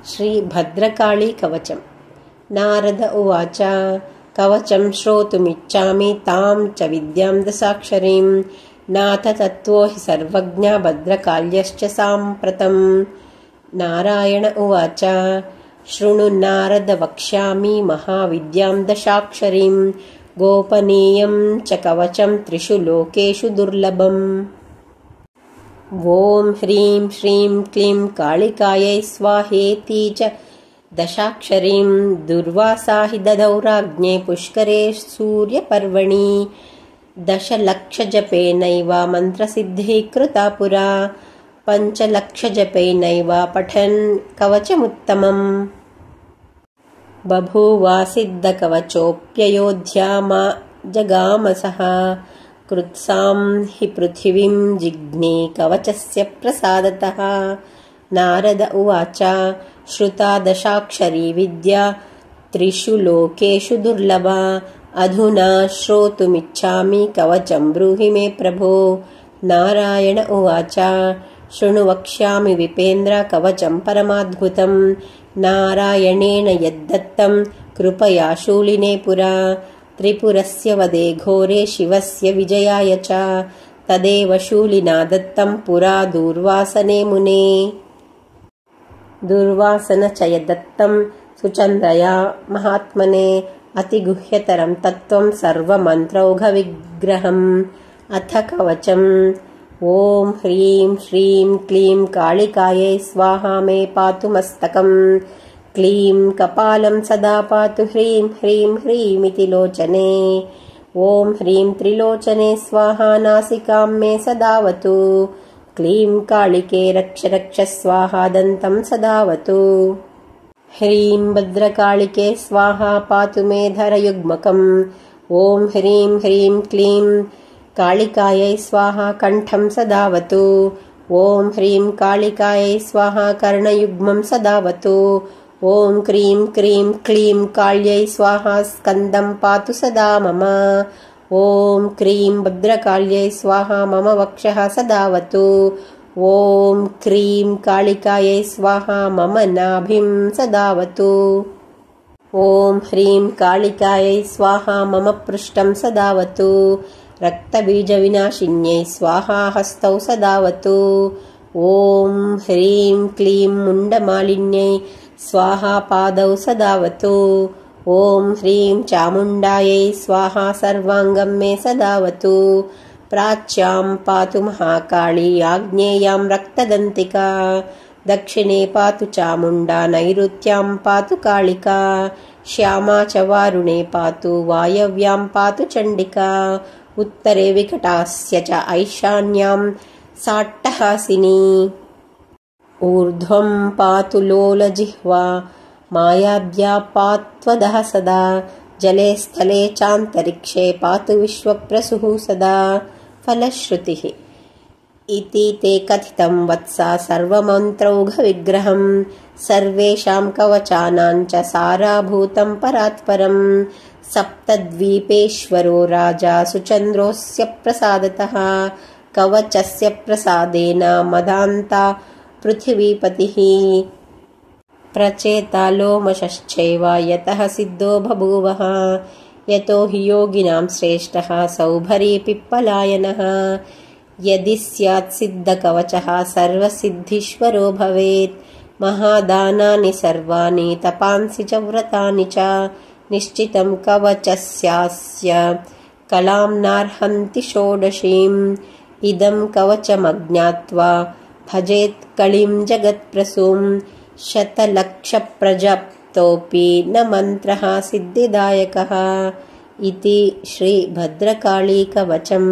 श्रीभद्रकाळीकवचम्। नारद उवाच कवचं श्रोतुमिच्छामि तां च विद्यां दशाक्षरीं नाथ तत्त्वो हि सर्वज्ञा भद्रकाल्यश्च साम्प्रतम्। नारायण उवाच शृणु नारद वक्ष्यामि महाविद्यां दशाक्षरीं गोपनीयं च कवचं त्रिषु लोकेषु दुर्लभम्। ॐ ह्रीं श्रीं क्लीं कालिकायै स्वाहेति च दशाक्षरीं दुर्वासा हि ददौ राज्ञे पुष्करे सूर्यपर्वणि। दशलक्षजपेनैव मन्त्रसिद्धिः कृता पुरा 5 लक्षजपेनैव पठन् कवचमुत्तमम्। बभूव सिद्धकवचोऽप्ययोध्यामा जगामसः कृत्सां हि पृथिवीं जिग्ने कवचस्य प्रसादतः। नारद उवाच श्रुता दशाक्षरी विद्या त्रिषु लोकेषु दुर्लभा अधुना श्रोतुमिच्छामि कवचं ब्रूहि मे प्रभो। नारायण उवाच शृणु वक्ष्यामि विपेन्द्र कवचं परमाद्भुतं नारायणेन यद्दत्तं कृपया शूलिने पुरा। त्रिपुरस्य वदे घोरे शिवस्य विजयाय च तदेव शूलिना दत्तं पुरा दूर्वासने मुने। दुर्वासन च यद्दत्तं सुचन्द्रया महात्मने अतिगुह्यतरं तत्त्वं सर्वमन्त्रौघविग्रहम्। अथ कवचम् ॐ ह्रीं श्रीं क्लीं कालिकायै स्वाहा मे पातु मस्तकम् क्लीं कपालं सदा पातु ह्रीं ह्रीं ह्रीमिति लोचने। ॐ ह्रीं त्रिलोचने स्वाहा नासिकां मे सदावतु क्लीं कालिके रक्ष रक्ष स्वाहा दन्तं सदावतु। ह्रीं भद्रकालिके स्वाहा पातु मे धरयुग्मकम्। ॐ ह्रीं ह्रीं क्लीं कालिकायै स्वाहा कण्ठं सदावतु। ॐ ह्रीं कालिकायै स्वाहा कर्णयुग्मं सदावतु। ॐ क्रीं क्रीं क्लीं काल्यै स्वाहा स्कन्दं पातु सदा मम। ॐ क्रीं भद्रकाल्यै स्वाहा मम वक्षः सदावतु। ॐ क्रीं कालिकायै स्वाहा मम नाभिं सदावतु। ॐ ह्रीं कालिकायै स्वाहा मम पृष्ठं सदावतु। रक्तबीजविनाशिन्यै स्वाहा हस्तौ सदावतु। ॐ ह्रीं क्लीं मुण्डमालिन्यै स्वाहा पादौ सदावतु। ॐ ह्रीं चामुण्डायै स्वाहा सर्वाङ्गं मे सदावतु। प्राच्यां पातु महाकाली आग्नेयां रक्तदन्तिका दक्षिणे पातु चामुण्डा नैऋत्यां पातु कालिका श्यामा च वारुणे पातु वायव्यां पातु चण्डिका उत्तरे विकटास्य च ऐशान्यां साट्टहासिनी। ऊर्ध्वं पातु लोलजिह्वा मायाद्या पात्वदः सदा जले स्थले चान्तरिक्षे पातु विश्वप्रसूः सदा। फलश्रुतिः इति ते कथितं वत्सा सर्वमन्त्रौघविग्रहं सर्वेषां कवचानां च साराभूतं परात्परं। सप्तद्वीपेश्वरो राजा सुचन्द्रोऽस्य प्रसादतः कवचस्य प्रसादेन मदान्ता पृथिवीपतिः। प्रचेता लोमशश्चैव यतः सिद्धो बभूवः यतो हि योगिनां श्रेष्ठः सौभरीपिप्पलायनः। यदि स्यात् सिद्धकवचः सर्वसिद्धीश्वरो भवेत् महादानानि सर्वाणि तपांसि च व्रतानि च निश्चितं कवचस्यास्य कलां नार्हन्ति षोडशीम्। इदं कवचमज्ञात्वा भजेत् कलिं जगत्प्रसूं शतलक्षप्रजप्तोऽपि न मन्त्रः सिद्धिदायकः। इति श्रीभद्रकाळीकवचम्।